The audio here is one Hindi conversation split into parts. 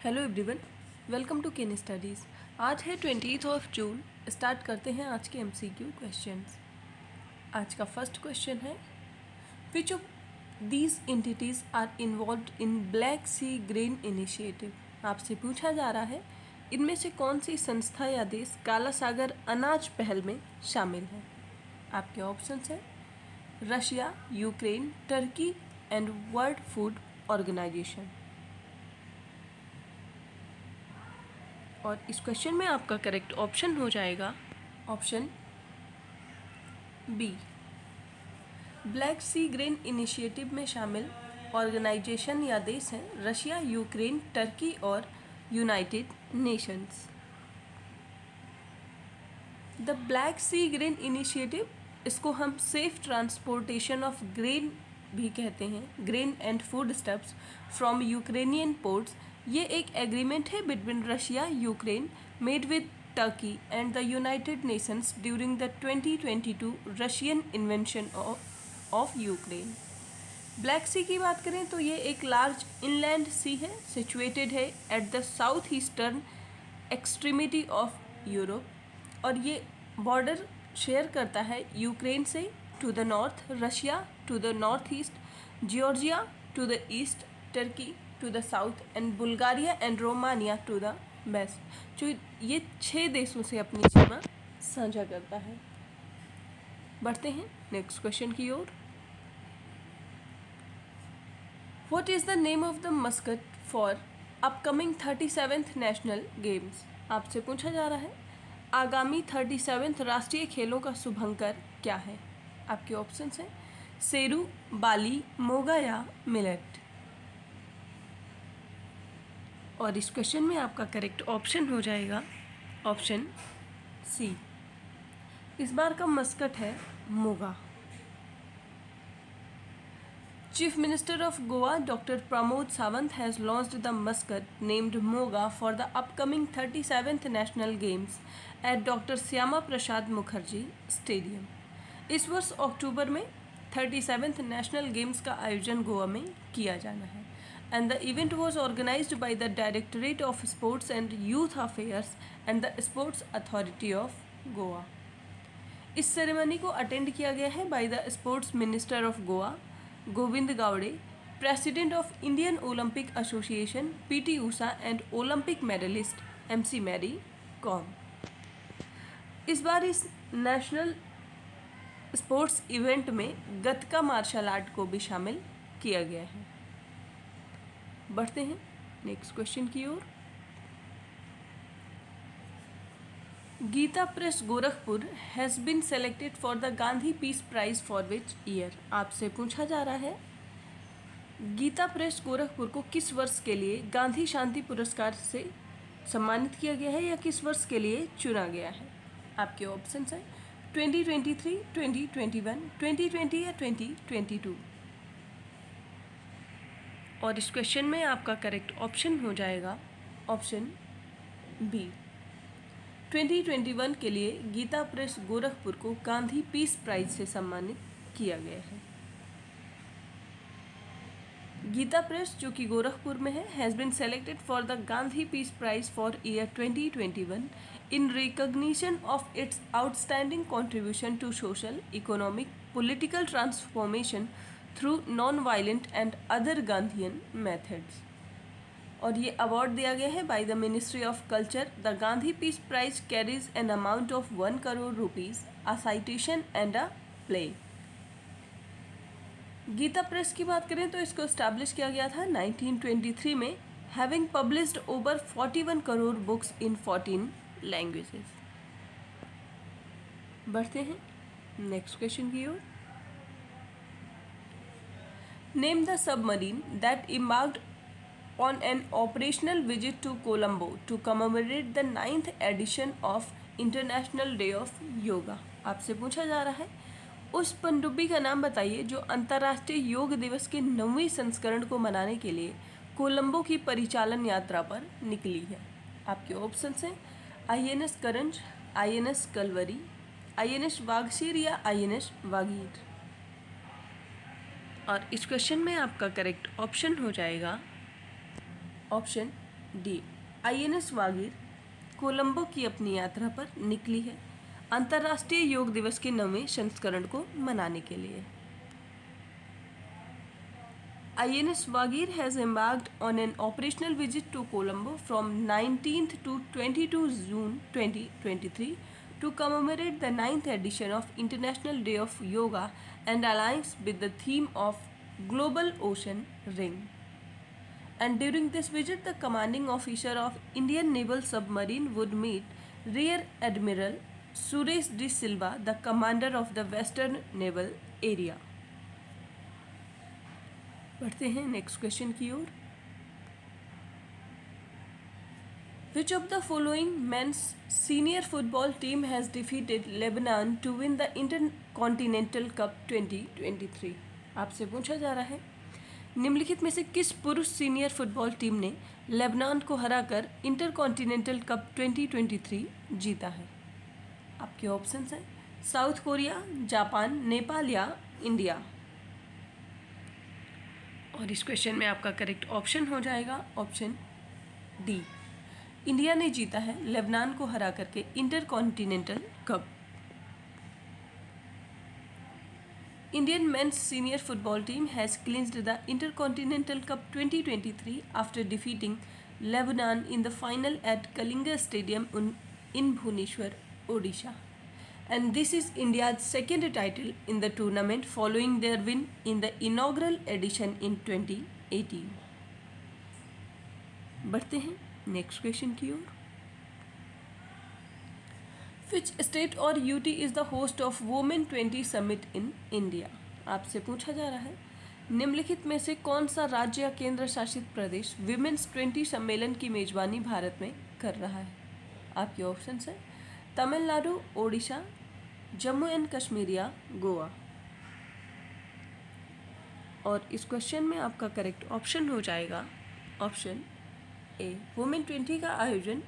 Hello everyone, welcome to Ken Studies. आज है 20 जून। स्टार्ट करते हैं आज के MCQ क्वेश्चंस। आज का फर्स्ट क्वेश्चन है, which of these entities are involved in Black Sea Grain Initiative. आपसे पूछा जा रहा है, इनमें से कौन सी संस्था या देश काला सागर अनाज पहल में शामिल है। आपके ऑप्शंस हैं Russia, Ukraine, Turkey and World Food Organisation. और इस क्वेश्चन में आपका करेक्ट ऑप्शन हो जाएगा option B. Black Sea Grain Initiative में शामिल ऑर्गेनाइजेशन या देश हैं रशिया, यूक्रेन, टर्की और United Nations. The Black Sea Grain Initiative, इसको हम सेफ ट्रांसपोर्टेशन ऑफ ग्रेन भी कहते हैं, grain and food stuffs from Ukrainian ports. ये एक एग्रीमेंट है between Russia, Ukraine, made with Turkey and the United Nations during the 2022 Russian invention of Ukraine. Black Sea की बात करें तो ये एक लार्ज इनलैंड सी है, सिचुएटेड है at the south eastern extremity of Europe, और ये बॉर्डर शेयर करता है यूक्रेन से to the north, Russia to the north east, Georgia to the east, Turkey to the south and Bulgaria and Romania to the west. जो ये 6 देशों से अपनी सीमा साझा करता है। बढ़ते हैं नेक्स्ट क्वेश्चन की ओर। What is the name of the mascot for upcoming 37th national games. आपसे पूछा जा रहा है, आगामी 37वें राष्ट्रीय खेलों का शुभंकर क्या है। आपके ऑप्शंस हैं सेरू, बाली, मोगा या मिलेट। और इस क्वेश्चन में आपका करेक्ट ऑप्शन हो जाएगा ऑप्शन सी। इस बार का मस्कट है Moga. Chief Minister of Goa Dr. Pramod Sawant has launched the mascot named Moga for the upcoming 37th National Games at Dr. Syama Prasad Mukherjee Stadium. इस वर्ष अक्टूबर में 37th नेशनल गेम्स का आयोजन गोवा में किया जाना है, and the event was organised by the Directorate of Sports and Youth Affairs and the Sports Authority of Goa. इस सेरेमनी को अटेंड किया गया है by the sports minister of Goa Govind Gawade, president of Indian Olympic Association PT Usha and Olympic medallist MC Mary Kom. इस बार इस नेशनल स्पोर्ट्स इवेंट में गतका मार्शल आर्ट को भी शामिल किया गया है। बढ़ते हैं नेक्स्ट क्वेश्चन की ओर। Gita Press Gorakhpur has been selected for the Gandhi Peace Prize for which year. आपसे पूछा जा रहा है, गीता प्रेस गोरखपुर को किस वर्ष के लिए गांधी शांति पुरस्कार से सम्मानित किया गया है या किस वर्ष के लिए चुना गया है। आपके ऑप्शंस हैं 2023, 2021, 2020 या 2022। और इस क्वेश्चन में आपका करेक्ट ऑप्शन हो जाएगा ऑप्शन बी। 2021 के लिए गीता प्रेस गोरखपुर को गांधी पीस प्राइज से सम्मानित किया गया है। गीता प्रेस जो कि गोरखपुर में है has been selected for the Gandhi Peace Prize for year 2021 in recognition of its outstanding contribution to social, economic, political transformation through non violent and other Gandhian methods. और ये अवार्ड दिया गया है by the ministry of culture. The Gandhi Peace Prize carries an amount of 1 crore rupees, a citation and a play. Gita press की बात करें तो इसको इस्टेब्लिश किया गया था 1923 में, having published over 41 crore books in 14 languages. बढ़ते हैं नेक्स्ट क्वेश्चन की ओर। Name the submarine that embarked on an operational visit to Colombo to commemorate the 9th edition of International Day of Yoga। आपसे पूछा जा रहा है, उस पनडुब्बी का नाम बताइए जो अंतर्राष्ट्रीय योग दिवस के 9वें संस्करण को मनाने के लिए कोलंबो की परिचालन यात्रा पर निकली है। आपके ऑप्शंस हैं INS करंज, INS कलवरी, INS वागशीर या INS वागीर। और इस क्वेश्चन में आपका करेक्ट ऑप्शन हो जाएगा option D, INS Vagir Colombo की अपनी यात्रा पर निकली है अंतर्राष्ट्रीय योग दिवस के 9वें संस्करण को मनाने के लिए। INS Wagir has embarked on an operational visit to Colombo from 19th to 22 June 2023 to commemorate the 9th edition of International Day of Yoga and aligns with the theme of Global Ocean Ring. And during this visit, the commanding officer of Indian Naval Submarine would meet Rear Admiral Suresh D. Silva, the commander of the Western Naval Area. बढ़ते हैं नेक्स्ट क्वेश्चन की ओर। Which of the following men's senior football team has defeated Lebanon to win the Intercontinental Cup 2023? आपसे पूछा जा रहा है निम्नलिखित में से किस पुरुष सीनियर फुटबॉल टीम ने लेबनान को हराकर इंटरकॉन्टिनेंटल कप 2023 जीता है? आपके ऑप्शंस हैं साउथ कोरिया, जापान, नेपाल या इंडिया। और इस क्वेश्चन में आपका करेक्ट ऑप्शन हो जाएगा ऑप्शन डी, इंडिया ने जीता है लेबनान को हरा करके Intercontinental Cup. Indian men's senior football team has clinched the Intercontinental Cup 2023 after defeating Lebanon in the final at Kalinga stadium in Bhubaneswar, Odisha. And this is India's second title in the tournament following their win in the inaugural edition in 2018. बढ़ते हैं नेक्स्ट क्वेश्चन की ओर। Which state और UT is the host of Women 20 Summit in India? आपसे पूछा जा रहा है निम्नलिखित में से कौन सा राज्य या केंद्र शासित प्रदेश विमेंस 20 सम्मेलन की मेजबानी भारत में कर रहा है? आपके ऑप्शंस हैं तमिलनाडु, ओडिशा, जम्मू एंड कश्मीर या गोवा। और इस क्वेश्चन में आपका करेक्ट ऑप्शन हो जाएगा ऑप्शन ए, वुमेन 20 का आयोजन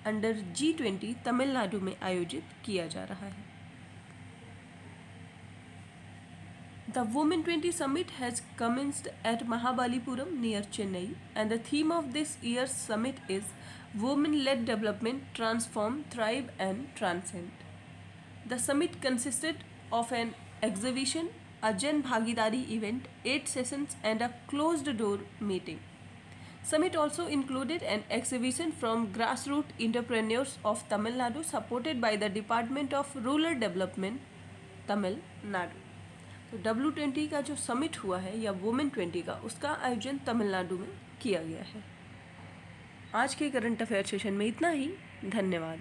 अंडर G20 तमिलनाडु में आयोजित किया जा रहा है। The Women 20 Summit has commenced at Mahabalipuram near Chennai, and the theme of this year's summit is Women-led Development, Transform, Thrive and Transcend. The summit consisted of an exhibition, a Jan Bhagidari event, 8 sessions and a closed-door meeting. Summit also included an exhibition from grassroots entrepreneurs of Tamil Nadu supported by the Department of Rural Development, Tamil Nadu. तो W20 का जो समिट हुआ है या वुमेन 20 का, उसका आयोजन तमिलनाडु में किया गया है। आज के करंट अफेयर सेशन में इतना ही। धन्यवाद।